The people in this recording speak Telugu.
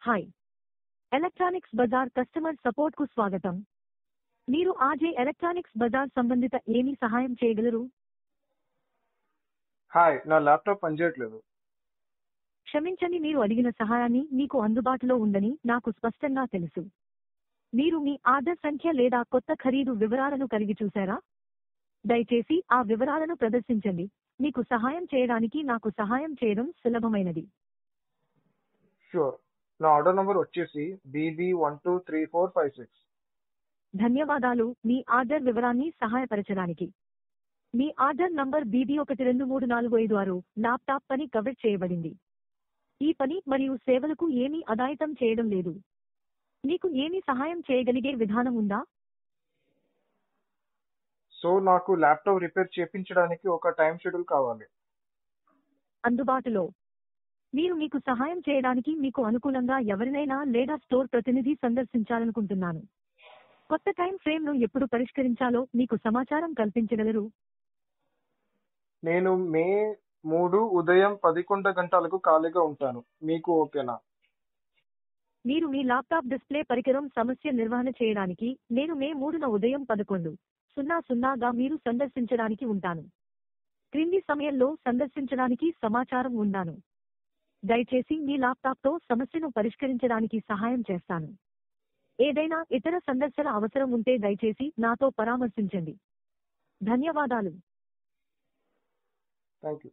Hi, Electronics Bazaar customer support కు స్వాగతం. మీరు ఆజే ఎలక్ట్రానిక్స్ బజార్ సంబంధిత ఏమి సహాయం చేయగలరు? హాయ్, నా ల్యాప్టాప్ పనిచేయట్లేదు. క్షమించండి, మీరు అడిగిన సహాయాన్ని మీకు అందుబాటులో ఉందని నాకు స్పష్టంగా తెలుసు. మీరు మీ ఆర్డర్ సంఖ్య లేదా కొత్త ఖరీదు వివరాలను కలిగి చూశారా? దయచేసి ఆ వివరాలను ప్రదర్శించండి. మీకు సహాయం చేయడానికి నాకు సహాయం చేయడం సులభమైనది. షూర్. నా ఆర్డర్ నంబర్ వచ్చేసి BB123456. ధన్యవాదాలు మీ ఆర్డర్ వివరాన్ని సహాయపరచడానికి. మీ ఆర్డర్ నంబర్ BB123456 ల్యాప్టాప్ పని కవర్ చేయబడింది. ఈ పని మరియు సేవలకు ఏమీ అదాయితం చేయడం లేదు. మీకు ఏమి సహాయం చేయగలిగే విధానం ఉందా? సో నాకు ల్యాప్టాప్ రిపేర్ చేయించడానికి ఒక టైం షెడ్యూల్ కావాలి. అందుబాటులో మీరు మీకు సహాయం చేయడానికి మీకు అనుకూలంగా ఎవరినైనా లేదా స్టోర్ ప్రతినిధి సందర్శించాలనుకుంటున్నాను. కొత్త టైం ఫ్రేమ్ను ఎప్పుడు పరిష్కరించాలో మీకు సమాచారం కల్పించగలరు? నేను మే 3 ఉదయం 11 గంటలకు ఖాళీగా ఉంటాను. మీకు ఓకేనా? మీరు మీ ల్యాప్టాప్ డిస్ప్లే పరికరం సమస్య నిర్వహణ చేయడానికి నేను మే 3న ఉదయం 11:00గా మీరు సందర్శించడానికి ఉంటాను. క్రింది సమయంలో సందర్శించడానికి సమాచారం ఉండాను. దయచేసి మీ ల్యాప్టాప్తో సమస్యను పరిష్కరించడానికి సహాయం చేస్తాను. ఏదైనా ఇతర సందర్శన అవసరం ఉంటే దయచేసి నాతో పరామర్శించండి. ధన్యవాదాలు. Thank you.